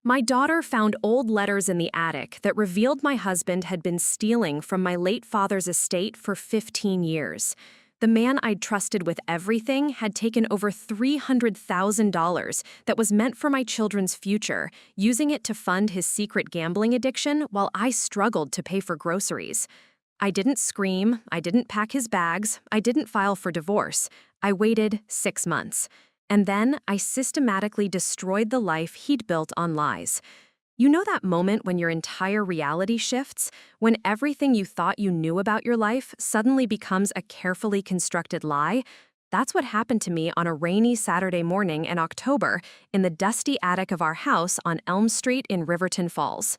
My daughter found old letters in the attic that revealed my husband had been stealing from my late father's estate for 15 years. The man I'd trusted with everything had taken over $300,000 that was meant for my children's future, using it to fund his secret gambling addiction while I struggled to pay for groceries. I didn't scream, I didn't pack his bags, I didn't file for divorce. I waited 6 months. And then I systematically destroyed the life he'd built on lies. You know that moment when your entire reality shifts? When everything you thought you knew about your life suddenly becomes a carefully constructed lie? That's what happened to me on a rainy Saturday morning in October in the dusty attic of our house on Elm Street in Riverton Falls.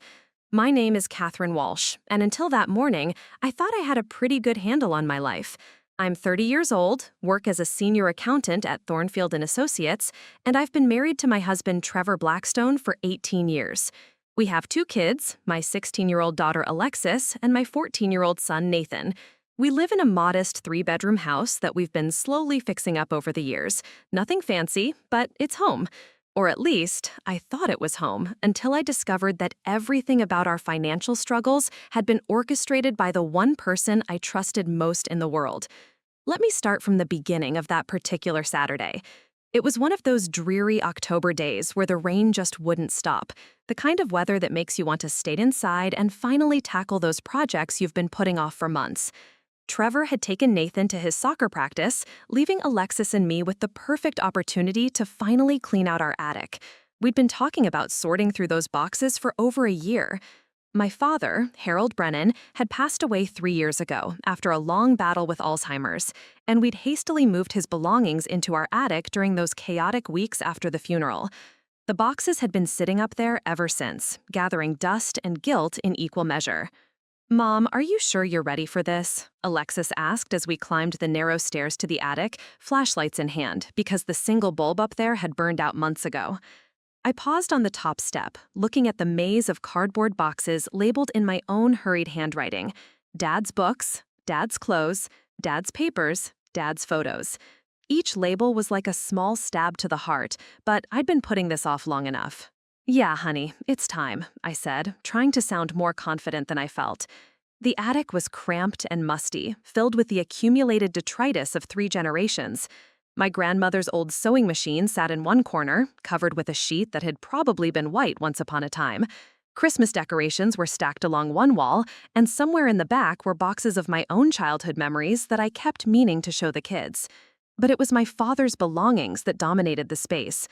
My name is Catherine Walsh, and until that morning, I thought I had a pretty good handle on my life. I'm 30 years old, work as a senior accountant at Thornfield Associates, and I've been married to my husband Trevor Blackstone for 18 years. We have 2 kids, my 16-year-old daughter Alexis and my 14-year-old son Nathan. We live in a modest 3-bedroom house that we've been slowly fixing up over the years. Nothing fancy, but it's home. Or at least, I thought it was home until I discovered that everything about our financial struggles had been orchestrated by the one person I trusted most in the world. Let me start from the beginning of that particular Saturday. It was one of those dreary October days where the rain just wouldn't stop, the kind of weather that makes you want to stay inside and finally tackle those projects you've been putting off for months. Trevor had taken Nathan to his soccer practice, leaving Alexis and me with the perfect opportunity to finally clean out our attic. We'd been talking about sorting through those boxes for over a year. My father, Brennan, had passed away 3 years ago after a long battle with Alzheimer's, and we'd hastily moved his belongings into our attic during those chaotic weeks after the funeral. The boxes had been sitting up there ever since, gathering dust and guilt in equal measure. "Mom, are you sure you're ready for this?" Alexis asked as we climbed the narrow stairs to the attic, flashlights in hand, because the single bulb up there had burned out months ago. I paused on the top step, looking at the maze of cardboard boxes labeled in my own hurried handwriting. Dad's books, Dad's clothes, Dad's papers, Dad's photos. Each label was like a small stab to the heart, but I'd been putting this off long enough. "Yeah, honey, it's time," I said, trying to sound more confident than I felt. The attic was cramped and musty, filled with the accumulated detritus of 3 generations. My grandmother's old sewing machine sat in one corner, covered with a sheet that had probably been white once upon a time. Christmas decorations were stacked along one wall, and somewhere in the back were boxes of my own childhood memories that I kept meaning to show the kids. But it was my father's belongings that dominated the space.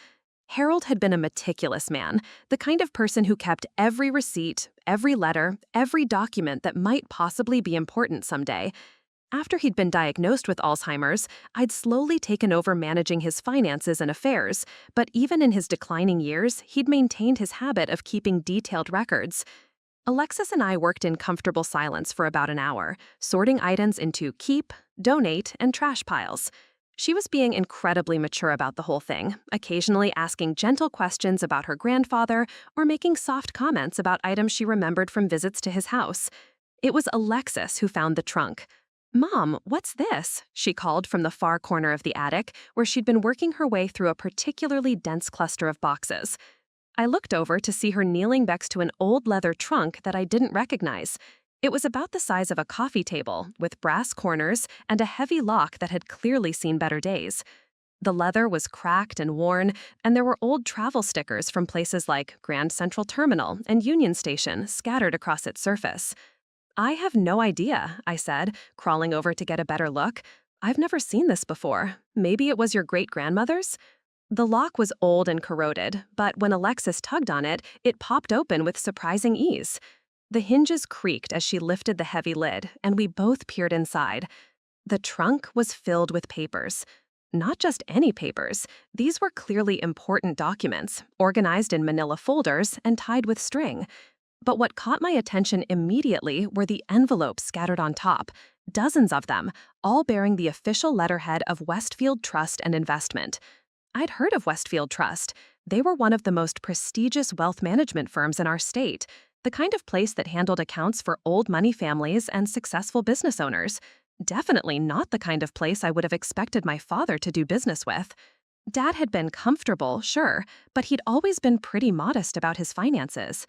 Harold had been a meticulous man, the kind of person who kept every receipt, every letter, every document that might possibly be important someday. After he'd been diagnosed with Alzheimer's, I'd slowly taken over managing his finances and affairs, but even in his declining years, he'd maintained his habit of keeping detailed records. Alexis and I worked in comfortable silence for about an hour, sorting items into keep, donate, and trash piles. She was being incredibly mature about the whole thing, occasionally asking gentle questions about her grandfather or making soft comments about items she remembered from visits to his house. It was Alexis who found the trunk. "Mom, what's this?" she called from the far corner of the attic, where she'd been working her way through a particularly dense cluster of boxes. I looked over to see her kneeling next to an old leather trunk that I didn't recognize. It was about the size of a coffee table, with brass corners and a heavy lock that had clearly seen better days. The leather was cracked and worn, and there were old travel stickers from places like Grand Central Terminal and Union Station scattered across its surface. "I have no idea," I said, crawling over to get a better look. "I've never seen this before. Maybe it was your great-grandmother's?" The lock was old and corroded, but when Alexis tugged on it, it popped open with surprising ease. The hinges creaked as she lifted the heavy lid, and we both peered inside. The trunk was filled with papers. Not just any papers. These were clearly important documents, organized in manila folders and tied with string. But what caught my attention immediately were the envelopes scattered on top, dozens of them, all bearing the official letterhead of Westfield Trust and Investment. I'd heard of Westfield Trust. They were one of the most prestigious wealth management firms in our state, the kind of place that handled accounts for old money families and successful business owners. Definitely not the kind of place I would have expected my father to do business with. Dad had been comfortable, sure, but he'd always been pretty modest about his finances.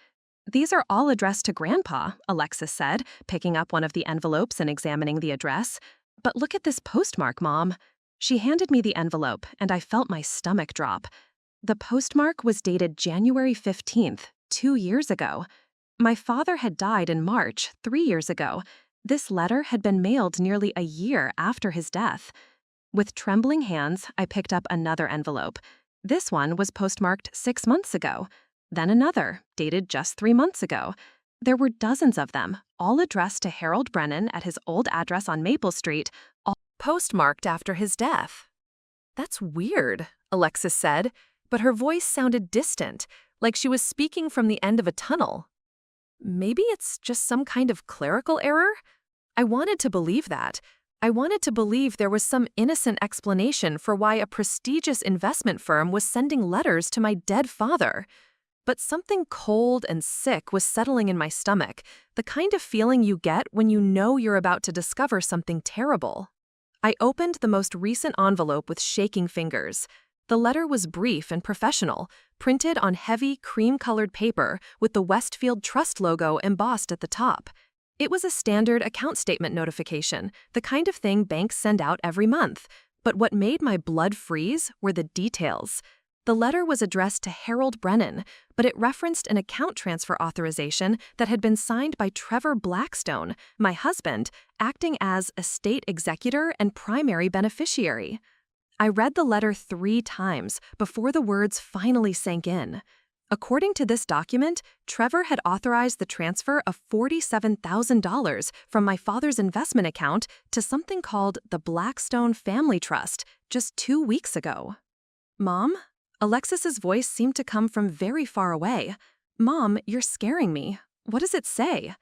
These are all addressed to Grandpa, Alexis said, picking up one of the envelopes and examining the address. But look at this postmark, Mom. She handed me the envelope, and I felt my stomach drop. The postmark was dated January 15th, 2 years ago. My father had died in March, 3 years ago. This letter had been mailed nearly a year after his death. With trembling hands, I picked up another envelope. This one was postmarked 6 months ago. Then another, dated just 3 months ago. There were dozens of them, all addressed to Harold Brennan at his old address on Maple Street, all postmarked after his death. "That's weird," Alexis said, but her voice sounded distant, like she was speaking from the end of a tunnel. "Maybe it's just some kind of clerical error?" I wanted to believe that. I wanted to believe there was some innocent explanation for why a prestigious investment firm was sending letters to my dead father. But something cold and sick was settling in my stomach, the kind of feeling you get when you know you're about to discover something terrible. I opened the most recent envelope with shaking fingers. The letter was brief and professional, printed on heavy, cream-colored paper with the Westfield Trust logo embossed at the top. It was a standard account statement notification, the kind of thing banks send out every month. But what made my blood freeze were the details. The letter was addressed to Harold Brennan, but it referenced an account transfer authorization that had been signed by Trevor Blackstone, my husband, acting as estate executor and primary beneficiary. I read the letter 3 times before the words finally sank in. According to this document, Trevor had authorized the transfer of $47,000 from my father's investment account to something called the Blackstone Family Trust just 2 weeks ago. "Mom?" Alexis's voice seemed to come from very far away. "Mom, you're scaring me. What does it say?"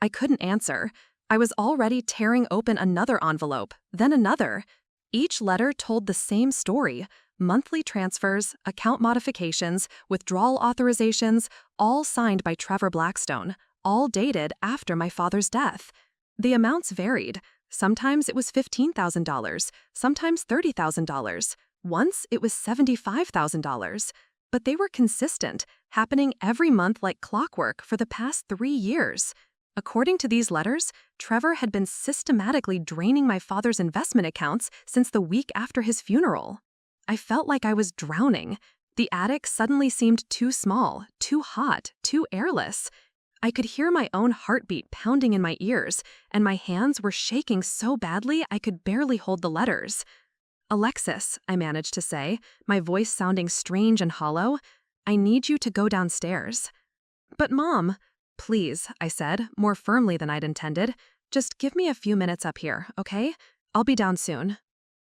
I couldn't answer. I was already tearing open another envelope, then another. Each letter told the same story: monthly transfers, account modifications, withdrawal authorizations, all signed by Trevor Blackstone, all dated after my father's death. The amounts varied. Sometimes it was $15,000, sometimes $30,000. Once it was $75,000. But they were consistent, happening every month like clockwork for the past 3 years. According to these letters, Trevor had been systematically draining my father's investment accounts since the week after his funeral. I felt like I was drowning. The attic suddenly seemed too small, too hot, too airless. I could hear my own heartbeat pounding in my ears, and my hands were shaking so badly I could barely hold the letters. "Alexis," I managed to say, my voice sounding strange and hollow, "I need you to go downstairs." "But Mom—" "Please," I said, more firmly than I'd intended, "just give me a few minutes up here, okay? I'll be down soon."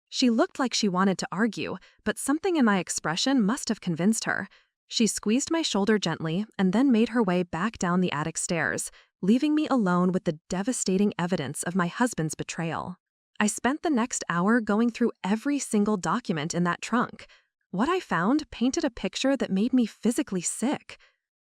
She looked like she wanted to argue, but something in my expression must have convinced her. She squeezed my shoulder gently and then made her way back down the attic stairs, leaving me alone with the devastating evidence of my husband's betrayal. I spent the next hour going through every single document in that trunk. What I found painted a picture that made me physically sick.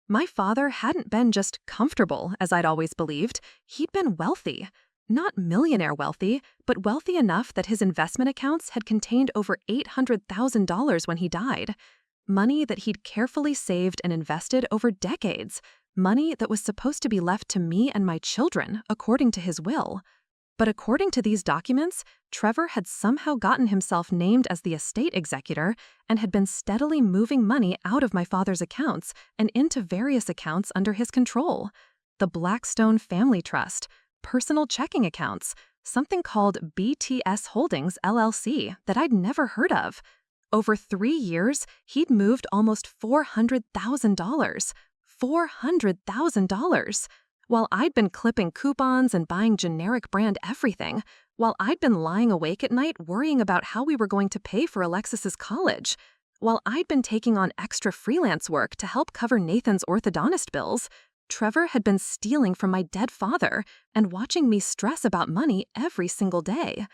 My father hadn't been just comfortable, as I'd always believed. He'd been wealthy. Not millionaire wealthy, but wealthy enough that his investment accounts had contained over $800,000 when he died. Money that he'd carefully saved and invested over decades. Money that was supposed to be left to me and my children, according to his will. But according to these documents, Trevor had somehow gotten himself named as the estate executor and had been steadily moving money out of my father's accounts and into various accounts under his control. The Blackstone Family Trust, personal checking accounts, something called BTS Holdings LLC that I'd never heard of. Over 3 years, he'd moved almost $400,000. $400,000! While I'd been clipping coupons and buying generic brand everything, while I'd been lying awake at night worrying about how we were going to pay for Alexis's college, while I'd been taking on extra freelance work to help cover Nathan's orthodontist bills, Trevor had been stealing from my dead father and watching me stress about money every single day.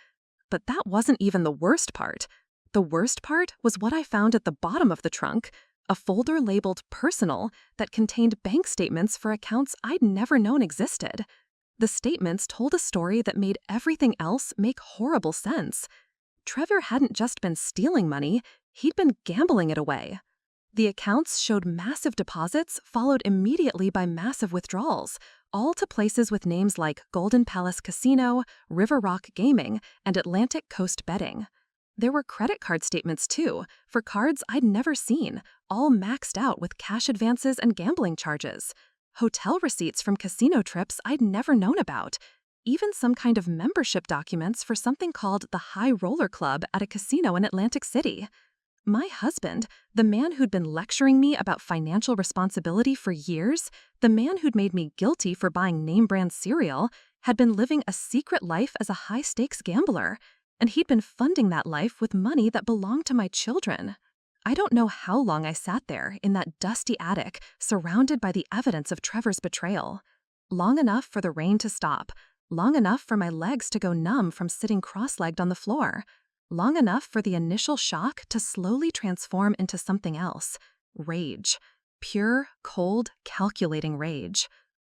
But that wasn't even the worst part. The worst part was what I found at the bottom of the trunk, a folder labeled Personal that contained bank statements for accounts I'd never known existed. The statements told a story that made everything else make horrible sense. Trevor hadn't just been stealing money, He'd been gambling it away. The accounts showed massive deposits followed immediately by massive withdrawals, all to places with names like Golden Palace Casino, River Rock Gaming, and Atlantic Coast Betting. There were credit card statements, too, for cards I'd never seen, all maxed out with cash advances and gambling charges. Hotel receipts from casino trips I'd never known about. Even some kind of membership documents for something called the High Roller Club at a casino in Atlantic City. My husband, the man who'd been lecturing me about financial responsibility for years, the man who'd made me guilty for buying name-brand cereal, had been living a secret life as a high-stakes gambler, and he'd been funding that life with money that belonged to my children. I don't know how long I sat there in that dusty attic, surrounded by the evidence of Trevor's betrayal. Long enough for the rain to stop, long enough for my legs to go numb from sitting cross-legged on the floor, long enough for the initial shock to slowly transform into something else. Rage. Pure, cold, calculating rage.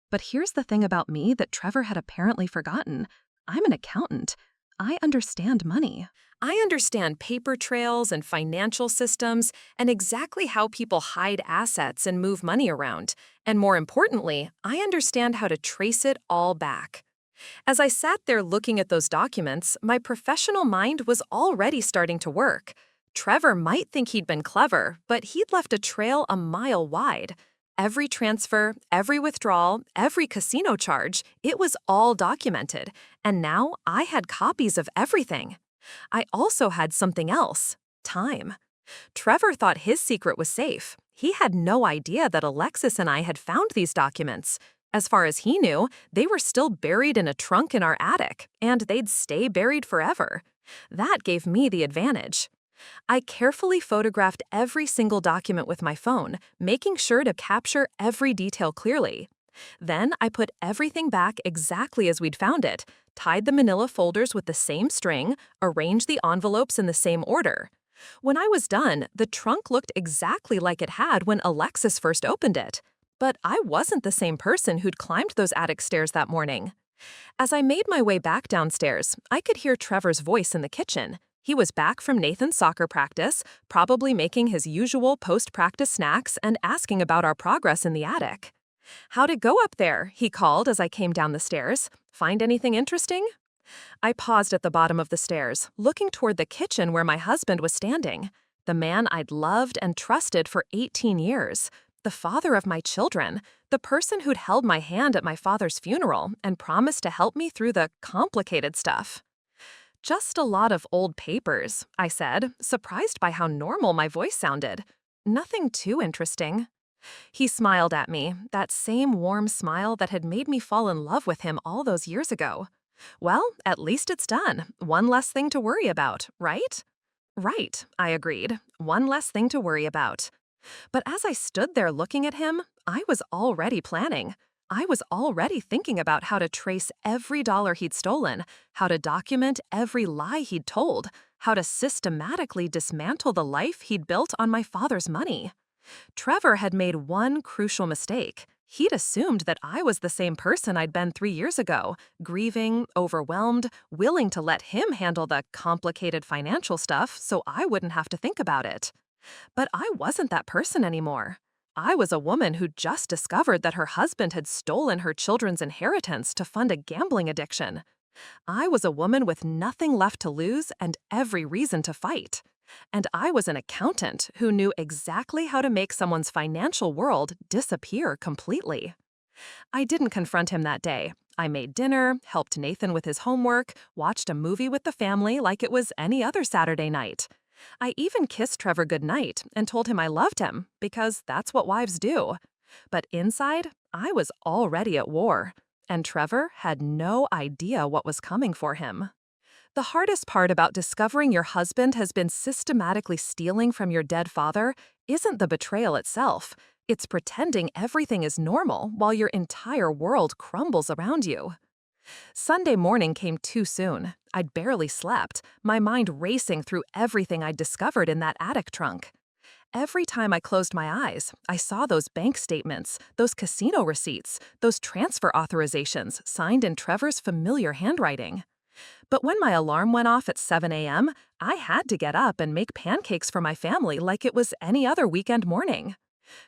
But here's the thing about me that Trevor had apparently forgotten. I'm an accountant. I understand money. I understand paper trails and financial systems and exactly how people hide assets and move money around. And more importantly, I understand how to trace it all back. As I sat there looking at those documents, my professional mind was already starting to work. Trevor might think he'd been clever, but he'd left a trail a mile wide. Every transfer, every withdrawal, every casino charge, it was all documented, and now I had copies of everything. I also had something else: time. Trevor thought his secret was safe. He had no idea that Alexis and I had found these documents. As far as he knew, they were still buried in a trunk in our attic, and they'd stay buried forever. That gave me the advantage. I carefully photographed every single document with my phone, making sure to capture every detail clearly. Then I put everything back exactly as we'd found it, tied the manila folders with the same string, arranged the envelopes in the same order. When I was done, the trunk looked exactly like it had when Alexis first opened it. But I wasn't the same person who'd climbed those attic stairs that morning. As I made my way back downstairs, I could hear Trevor's voice in the kitchen. He was back from Nathan's soccer practice, probably making his usual post-practice snacks and asking about our progress in the attic. "How'd it go up there?" he called as I came down the stairs. "Find anything interesting?" I paused at the bottom of the stairs, looking toward the kitchen where my husband was standing. The man I'd loved and trusted for 18 years. The father of my children. The person who'd held my hand at my father's funeral and promised to help me through the complicated stuff. "Just a lot of old papers," I said, surprised by how normal my voice sounded. "Nothing too interesting." He smiled at me, that same warm smile that had made me fall in love with him all those years ago. "Well, at least it's done. One less thing to worry about, right?" "Right," I agreed. "One less thing to worry about." But as I stood there looking at him, I was already planning. I was already thinking about how to trace every dollar he'd stolen, how to document every lie he'd told, how to systematically dismantle the life he'd built on my father's money. Trevor had made one crucial mistake. He'd assumed that I was the same person I'd been 3 years ago, grieving, overwhelmed, willing to let him handle the complicated financial stuff so I wouldn't have to think about it. But I wasn't that person anymore. I was a woman who just discovered that her husband had stolen her children's inheritance to fund a gambling addiction. I was a woman with nothing left to lose and every reason to fight. And I was an accountant who knew exactly how to make someone's financial world disappear completely. I didn't confront him that day. I made dinner, helped Nathan with his homework, watched a movie with the family like it was any other Saturday night. I even kissed Trevor goodnight and told him I loved him, because that's what wives do. But inside, I was already at war, and Trevor had no idea what was coming for him. The hardest part about discovering your husband has been systematically stealing from your dead father isn't the betrayal itself. It's pretending everything is normal while your entire world crumbles around you. Sunday morning came too soon. I'd barely slept, my mind racing through everything I'd discovered in that attic trunk. Every time I closed my eyes, I saw those bank statements, those casino receipts, those transfer authorizations signed in Trevor's familiar handwriting. But when my alarm went off at 7 a.m., I had to get up and make pancakes for my family like it was any other weekend morning.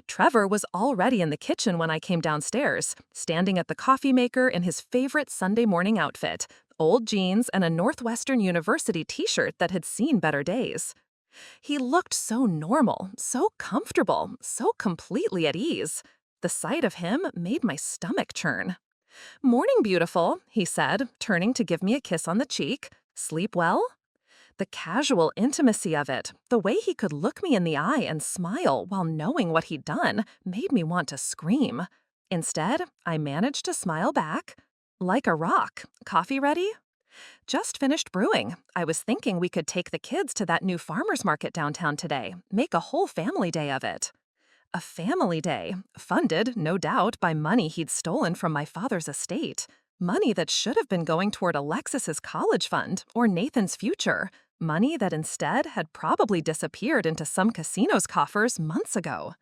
Trevor was already in the kitchen when I came downstairs, standing at the coffee maker in his favorite Sunday morning outfit, old jeans and a Northwestern University t-shirt that had seen better days. He looked so normal, so comfortable, so completely at ease. The sight of him made my stomach churn. "Morning, beautiful," he said, turning to give me a kiss on the cheek. "Sleep well?" The casual intimacy of it, the way he could look me in the eye and smile while knowing what he'd done, made me want to scream. Instead, I managed to smile back. "Like a rock. Coffee ready?" "Just finished brewing. I was thinking we could take the kids to that new farmer's market downtown today, make a whole family day of it." A family day, funded, no doubt, by money he'd stolen from my father's estate. Money that should have been going toward Alexis's college fund or Nathan's future. Money that instead had probably disappeared into some casino's coffers months ago.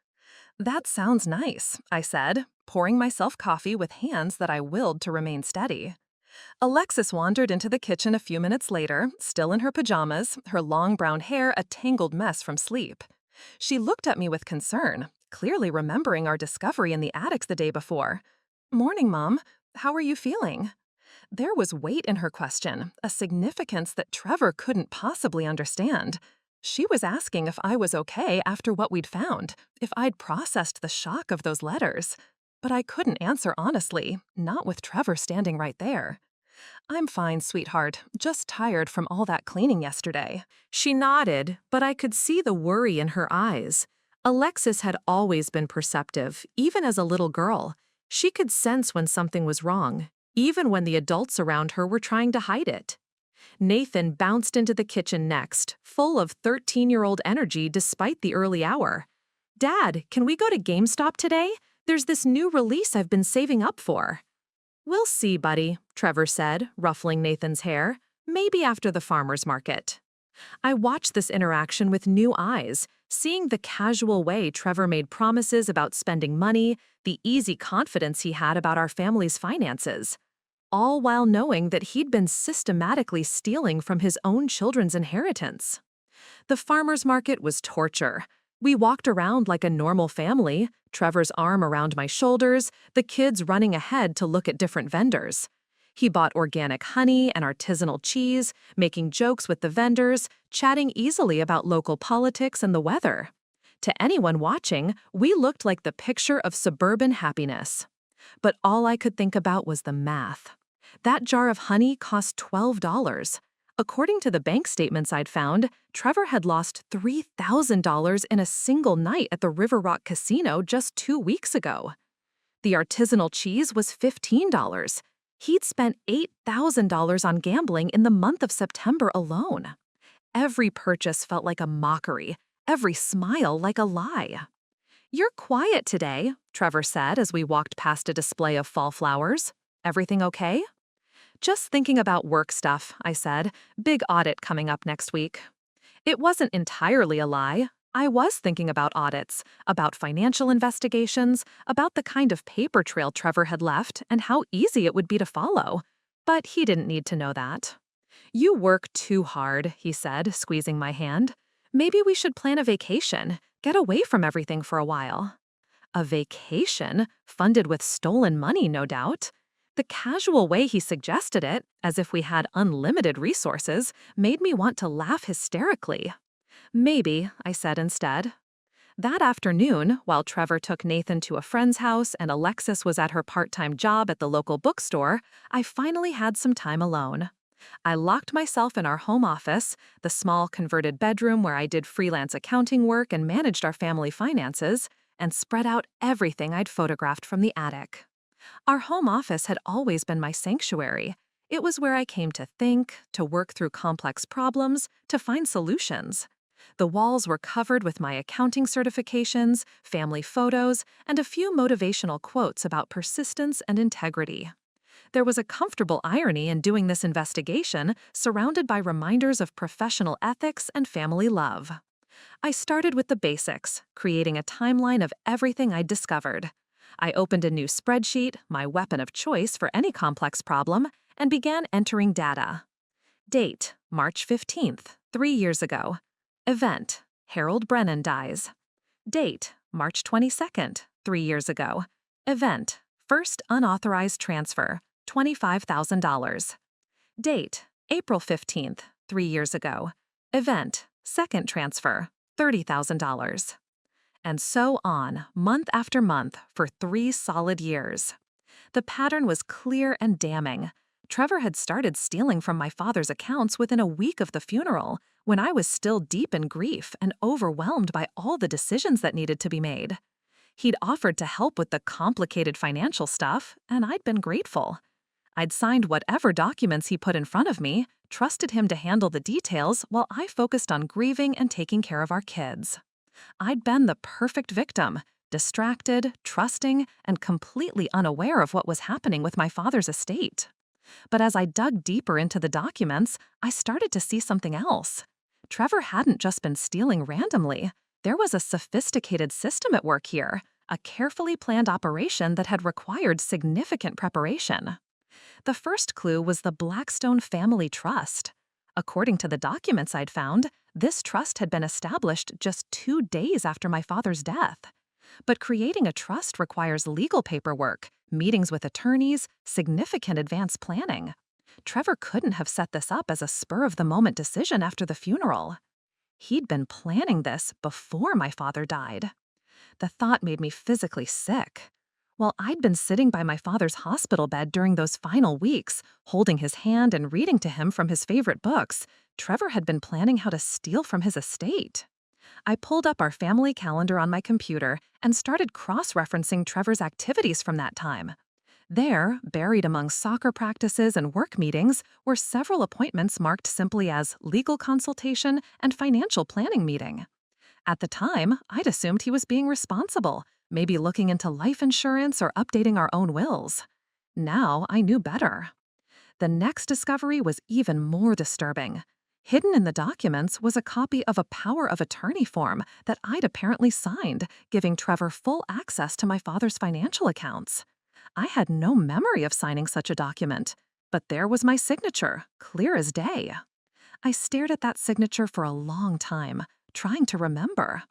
"That sounds nice," I said, pouring myself coffee with hands that I willed to remain steady. Alexis wandered into the kitchen a few minutes later, still in her pajamas, her long brown hair a tangled mess from sleep. She looked at me with concern, clearly remembering our discovery in the attic the day before. "Morning, Mom. How are you feeling?" There was weight in her question, a significance that Trevor couldn't possibly understand. She was asking if I was okay after what we'd found, if I'd processed the shock of those letters. But I couldn't answer honestly, not with Trevor standing right there. "I'm fine, sweetheart, just tired from all that cleaning yesterday." She nodded, but I could see the worry in her eyes. Alexis had always been perceptive, even as a little girl. She could sense when something was wrong, even when the adults around her were trying to hide it. Nathan bounced into the kitchen next, full of 13-year-old energy despite the early hour. "Dad, can we go to GameStop today? There's this new release I've been saving up for." "We'll see, buddy," Trevor said, ruffling Nathan's hair. "Maybe after the farmer's market." I watched this interaction with new eyes, seeing the casual way Trevor made promises about spending money, the easy confidence he had about our family's finances, all while knowing that he'd been systematically stealing from his own children's inheritance. The farmer's market was torture. We walked around like a normal family, Trevor's arm around my shoulders, the kids running ahead to look at different vendors. He bought organic honey and artisanal cheese, making jokes with the vendors, chatting easily about local politics and the weather. To anyone watching, we looked like the picture of suburban happiness. But all I could think about was the math. That jar of honey cost $12. According to the bank statements I'd found, Trevor had lost $3,000 in a single night at the River Rock Casino just 2 weeks ago. The artisanal cheese was $15. He'd spent $8,000 on gambling in the month of September alone. Every purchase felt like a mockery, every smile like a lie. "You're quiet today," Trevor said as we walked past a display of fall flowers. "Everything okay?" "Just thinking about work stuff," I said. "Big audit coming up next week." It wasn't entirely a lie. I was thinking about audits, about financial investigations, about the kind of paper trail Trevor had left and how easy it would be to follow. But he didn't need to know that. "You work too hard," he said, squeezing my hand. "Maybe we should plan a vacation, get away from everything for a while." A vacation, funded with stolen money, no doubt. The casual way he suggested it, as if we had unlimited resources, made me want to laugh hysterically. "Maybe," I said instead. That afternoon, while Trevor took Nathan to a friend's house and Alexis was at her part-time job at the local bookstore, I finally had some time alone. I locked myself in our home office, the small converted bedroom where I did freelance accounting work and managed our family finances, and spread out everything I'd photographed from the attic. Our home office had always been my sanctuary. It was where I came to think, to work through complex problems, to find solutions. The walls were covered with my accounting certifications, family photos, and a few motivational quotes about persistence and integrity. There was a comfortable irony in doing this investigation, surrounded by reminders of professional ethics and family love. I started with the basics, creating a timeline of everything I'd discovered. I opened a new spreadsheet, my weapon of choice for any complex problem, and began entering data. Date, March 15th, 3 years ago. Event, Harold Brennan dies. Date, March 22nd, 3 years ago. Event, first unauthorized transfer, $25,000. Date, April 15th, 3 years ago. Event, second transfer, $30,000. And so on, month after month, for 3 solid years. The pattern was clear and damning. Trevor had started stealing from my father's accounts within a week of the funeral, when I was still deep in grief and overwhelmed by all the decisions that needed to be made. He'd offered to help with the complicated financial stuff, and I'd been grateful. I'd signed whatever documents he put in front of me, trusted him to handle the details while I focused on grieving and taking care of our kids. I'd been the perfect victim, distracted, trusting, and completely unaware of what was happening with my father's estate. But as I dug deeper into the documents, I started to see something else. Trevor hadn't just been stealing randomly. There was a sophisticated system at work here, a carefully planned operation that had required significant preparation. The first clue was the Blackstone Family Trust. According to the documents I'd found, this trust had been established just 2 days after my father's death. But creating a trust requires legal paperwork, meetings with attorneys, significant advance planning. Trevor couldn't have set this up as a spur-of-the-moment decision after the funeral. He'd been planning this before my father died. The thought made me physically sick. While I'd been sitting by my father's hospital bed during those final weeks, holding his hand and reading to him from his favorite books, Trevor had been planning how to steal from his estate. I pulled up our family calendar on my computer and started cross-referencing Trevor's activities from that time. There, buried among soccer practices and work meetings, were several appointments marked simply as legal consultation and financial planning meeting. At the time, I'd assumed he was being responsible, maybe looking into life insurance or updating our own wills. Now I knew better. The next discovery was even more disturbing. Hidden in the documents was a copy of a power of attorney form that I'd apparently signed, giving Trevor full access to my father's financial accounts. I had no memory of signing such a document, but there was my signature, clear as day. I stared at that signature for a long time, trying to remember.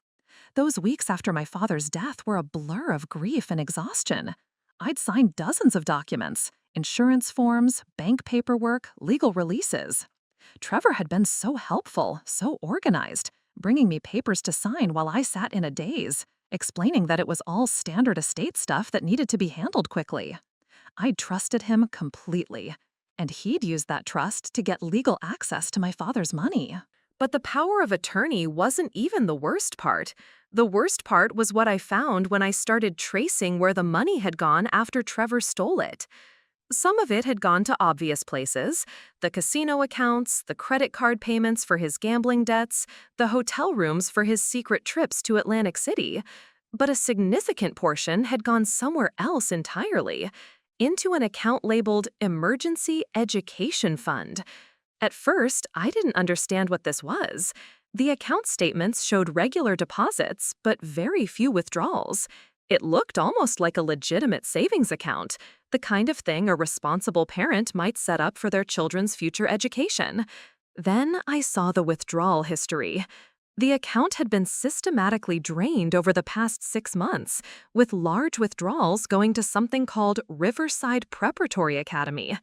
Those weeks after my father's death were a blur of grief and exhaustion. I'd signed dozens of documents, insurance forms, bank paperwork, legal releases. Trevor had been so helpful, so organized, bringing me papers to sign while I sat in a daze, explaining that it was all standard estate stuff that needed to be handled quickly. I'd trusted him completely, and he'd used that trust to get legal access to my father's money. But the power of attorney wasn't even the worst part. The worst part was what I found when I started tracing where the money had gone after Trevor stole it. Some of it had gone to obvious places: the casino accounts, the credit card payments for his gambling debts, the hotel rooms for his secret trips to Atlantic City. But a significant portion had gone somewhere else entirely, into an account labeled Emergency Education Fund. At first, I didn't understand what this was. The account statements showed regular deposits, but very few withdrawals. It looked almost like a legitimate savings account, the kind of thing a responsible parent might set up for their children's future education. Then I saw the withdrawal history. The account had been systematically drained over the past 6 months, with large withdrawals going to something called Riverside Preparatory Academy.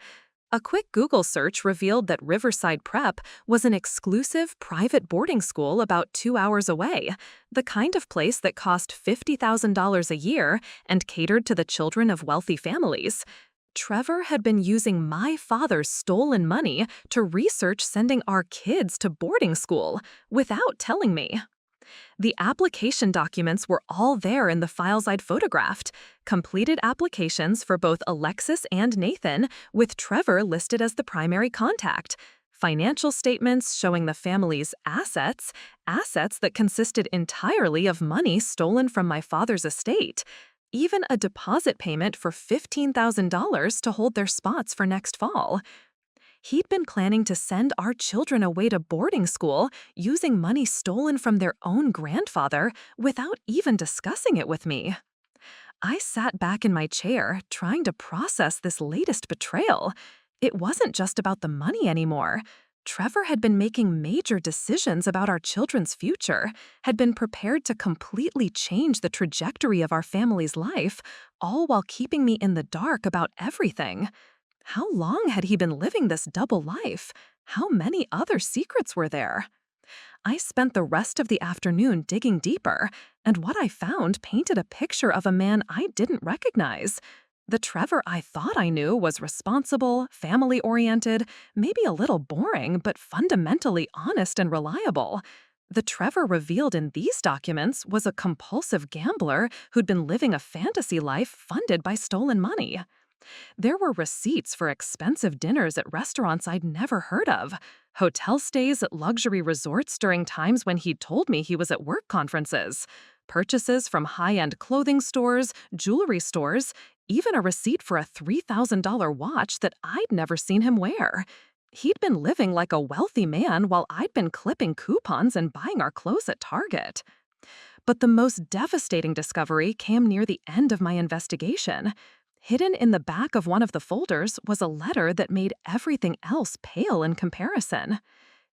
A quick Google search revealed that Riverside Prep was an exclusive private boarding school about 2 hours away, the kind of place that cost $50,000 a year and catered to the children of wealthy families. Trevor had been using my father's stolen money to research sending our kids to boarding school without telling me. The application documents were all there in the files I'd photographed, completed applications for both Alexis and Nathan, with Trevor listed as the primary contact, financial statements showing the family's assets that consisted entirely of money stolen from my father's estate, even a deposit payment for $15,000 to hold their spots for next fall. He'd been planning to send our children away to boarding school using money stolen from their own grandfather without even discussing it with me. I sat back in my chair, trying to process this latest betrayal. It wasn't just about the money anymore. Trevor had been making major decisions about our children's future, had been prepared to completely change the trajectory of our family's life, all while keeping me in the dark about everything. How long had he been living this double life? How many other secrets were there? I spent the rest of the afternoon digging deeper, and what I found painted a picture of a man I didn't recognize. The Trevor I thought I knew was responsible, family-oriented, maybe a little boring, but fundamentally honest and reliable. The Trevor revealed in these documents was a compulsive gambler who'd been living a fantasy life funded by stolen money. There were receipts for expensive dinners at restaurants I'd never heard of, hotel stays at luxury resorts during times when he'd told me he was at work conferences, purchases from high-end clothing stores, jewelry stores, even a receipt for a $3,000 watch that I'd never seen him wear. He'd been living like a wealthy man while I'd been clipping coupons and buying our clothes at Target. But the most devastating discovery came near the end of my investigation. Hidden in the back of one of the folders was a letter that made everything else pale in comparison.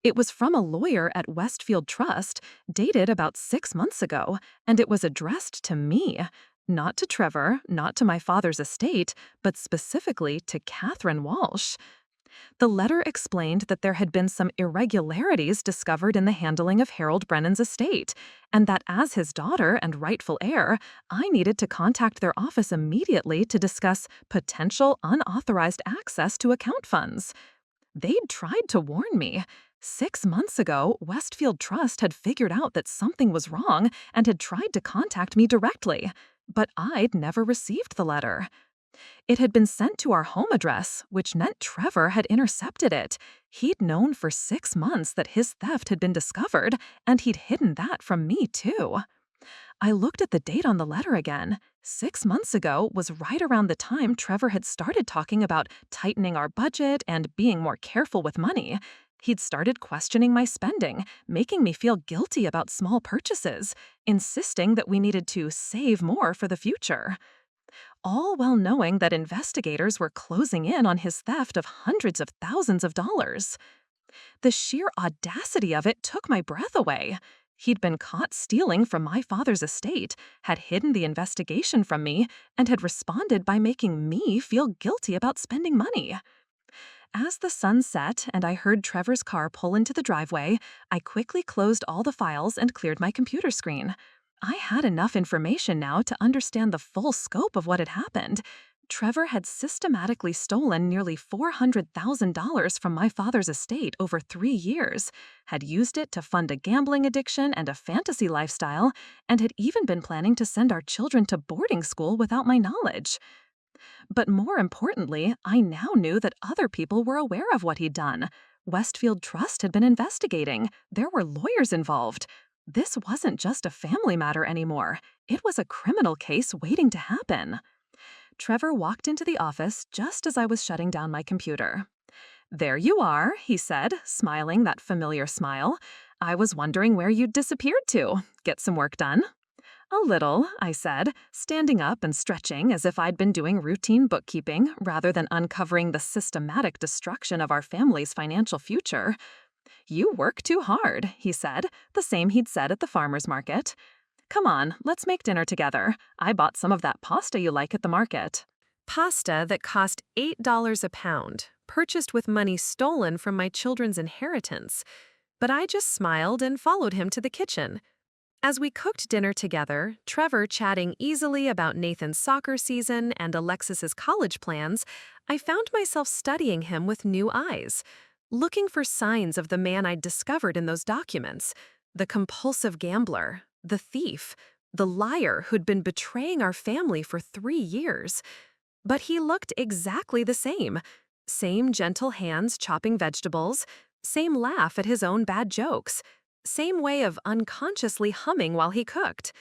It was from a lawyer at Westfield Trust, dated about 6 months ago, and it was addressed to me. Not to Trevor, not to my father's estate, but specifically to Catherine Walsh. The letter explained that there had been some irregularities discovered in the handling of Harold Brennan's estate, and that as his daughter and rightful heir, I needed to contact their office immediately to discuss potential unauthorized access to account funds. They'd tried to warn me. 6 months ago, Westfield Trust had figured out that something was wrong and had tried to contact me directly, but I'd never received the letter. It had been sent to our home address, which meant Trevor had intercepted it. He'd known for 6 months that his theft had been discovered, and he'd hidden that from me, too. I looked at the date on the letter again. 6 months ago was right around the time Trevor had started talking about tightening our budget and being more careful with money. He'd started questioning my spending, making me feel guilty about small purchases, insisting that we needed to save more for the future. All while knowing that investigators were closing in on his theft of hundreds of thousands of dollars. The sheer audacity of it took my breath away. He'd been caught stealing from my father's estate, had hidden the investigation from me, and had responded by making me feel guilty about spending money. As the sun set and I heard Trevor's car pull into the driveway, I quickly closed all the files and cleared my computer screen. I had enough information now to understand the full scope of what had happened. Trevor had systematically stolen nearly $400,000 from my father's estate over 3 years, had used it to fund a gambling addiction and a fantasy lifestyle, and had even been planning to send our children to boarding school without my knowledge. But more importantly, I now knew that other people were aware of what he'd done. Westfield Trust had been investigating. There were lawyers involved. This wasn't just a family matter anymore. It was a criminal case waiting to happen. Trevor walked into the office just as I was shutting down my computer. "There you are," he said, smiling that familiar smile. "I was wondering where you'd disappeared to. Get some work done?" "A little," I said, standing up and stretching as if I'd been doing routine bookkeeping rather than uncovering the systematic destruction of our family's financial future. "You work too hard," he said, the same he'd said at the farmer's market. "Come on, let's make dinner together. I bought some of that pasta you like at the market." Pasta that cost $8 a pound, purchased with money stolen from my children's inheritance. But I just smiled and followed him to the kitchen. As we cooked dinner together, Trevor chatting easily about Nathan's soccer season and Alexis's college plans, I found myself studying him with new eyes, looking for signs of the man I'd discovered in those documents, the compulsive gambler, the thief, the liar who'd been betraying our family for 3 years. But he looked exactly the same. Same gentle hands chopping vegetables, same laugh at his own bad jokes, same way of unconsciously humming while he cooked.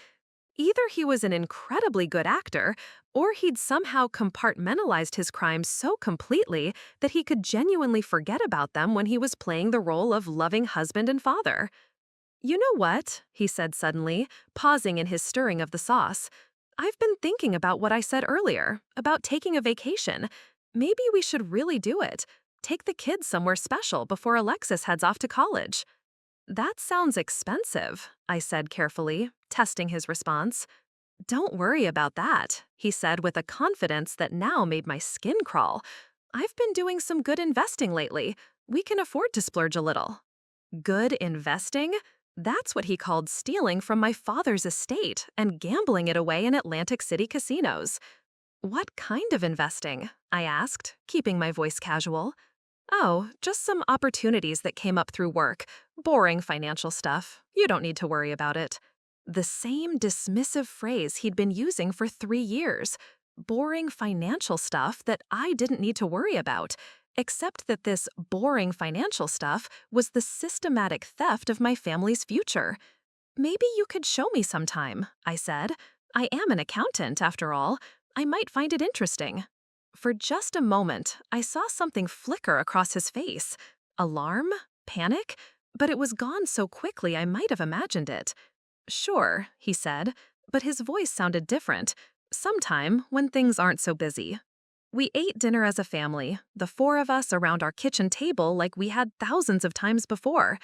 Either he was an incredibly good actor, or he'd somehow compartmentalized his crimes so completely that he could genuinely forget about them when he was playing the role of loving husband and father. "You know what?" he said suddenly, pausing in his stirring of the sauce. "I've been thinking about what I said earlier, about taking a vacation. Maybe we should really do it. take the kids somewhere special before Alexis heads off to college. That sounds expensive, I said carefully, testing his response. Don't worry about that, he said with a confidence that now made my skin crawl. I've been doing some good investing lately. We can afford to splurge a little. Good investing? That's what he called stealing from my father's estate and gambling it away in Atlantic City casinos. What kind of investing? I asked, keeping my voice casual. Oh, just some opportunities that came up through work. Boring financial stuff. You don't need to worry about it. The same dismissive phrase he'd been using for 3 years. Boring financial stuff that I didn't need to worry about, except that this boring financial stuff was the systematic theft of my family's future. Maybe you could show me sometime, I said. I am an accountant, after all. I might find it interesting. For just a moment, I saw something flicker across his face. Alarm? Panic? But it was gone so quickly I might have imagined it. Sure, he said, but his voice sounded different. Sometime when things aren't so busy. We ate dinner as a family, the 4 of us around our kitchen table like we had thousands of times before.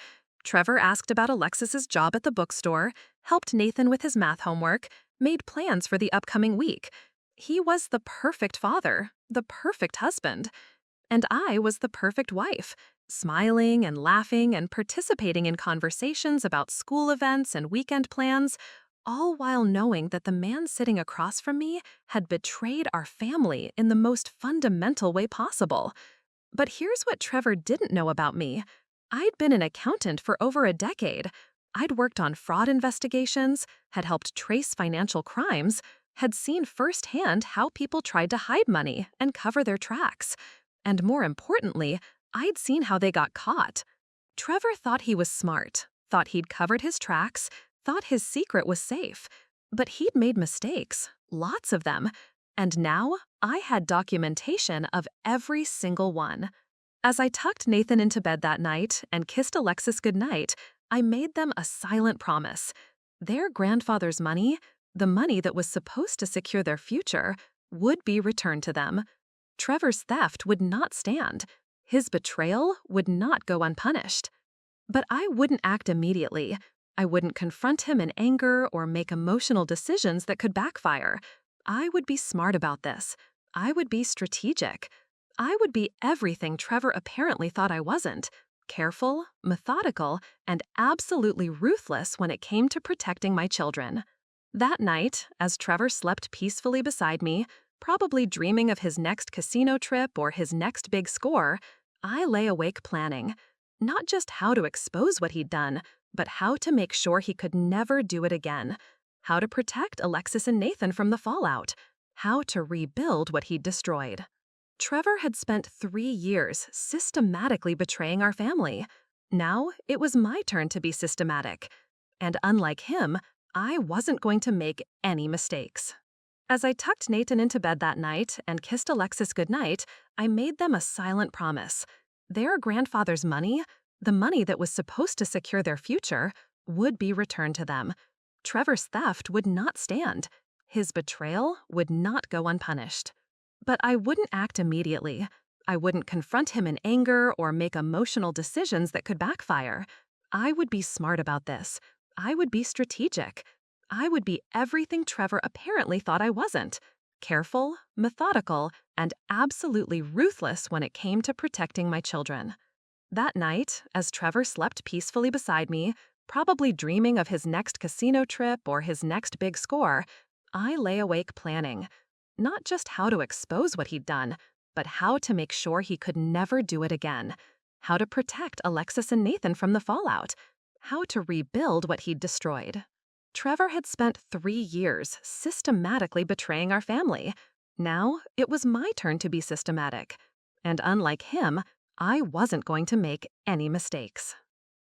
Trevor asked about Alexis's job at the bookstore, helped Nathan with his math homework, made plans for the upcoming week. He was the perfect father, the perfect husband. And I was the perfect wife, smiling and laughing and participating in conversations about school events and weekend plans, all while knowing that the man sitting across from me had betrayed our family in the most fundamental way possible. But here's what Trevor didn't know about me. I'd been an accountant for over a decade. I'd worked on fraud investigations, had helped trace financial crimes, had seen firsthand how people tried to hide money and cover their tracks. And more importantly, I'd seen how they got caught. Trevor thought he was smart, thought he'd covered his tracks, thought his secret was safe. But he'd made mistakes, lots of them. And now I had documentation of every single one. As I tucked Nathan into bed that night and kissed Alexis goodnight, I made them a silent promise. Their grandfather's money, the money that was supposed to secure their future, would be returned to them. Trevor's theft would not stand. His betrayal would not go unpunished. But I wouldn't act immediately. I wouldn't confront him in anger or make emotional decisions that could backfire. I would be smart about this. I would be strategic. I would be everything Trevor apparently thought I wasn't. Careful, methodical, and absolutely ruthless when it came to protecting my children. That night, as Trevor slept peacefully beside me, probably dreaming of his next casino trip or his next big score, I lay awake planning. Not just how to expose what he'd done, but how to make sure he could never do it again. How to protect Alexis and Nathan from the fallout. How to rebuild what he'd destroyed. Trevor had spent 3 years systematically betraying our family. Now it was my turn to be systematic. And unlike him, I wasn't going to make any mistakes. As I tucked Nathan into bed that night and kissed Alexis goodnight, I made them a silent promise. Their grandfather's money, the money that was supposed to secure their future, would be returned to them. Trevor's theft would not stand. His betrayal would not go unpunished. But I wouldn't act immediately. I wouldn't confront him in anger or make emotional decisions that could backfire. I would be smart about this. I would be strategic. I would be everything Trevor apparently thought I wasn't. Careful, methodical, and absolutely ruthless when it came to protecting my children. That night, as Trevor slept peacefully beside me, probably dreaming of his next casino trip or his next big score, I lay awake planning. Not just how to expose what he'd done, but how to make sure he could never do it again. How to protect Alexis and Nathan from the fallout. How to rebuild what he'd destroyed. Trevor had spent 3 years systematically betraying our family. Now it was my turn to be systematic. And unlike him, I wasn't going to make any mistakes.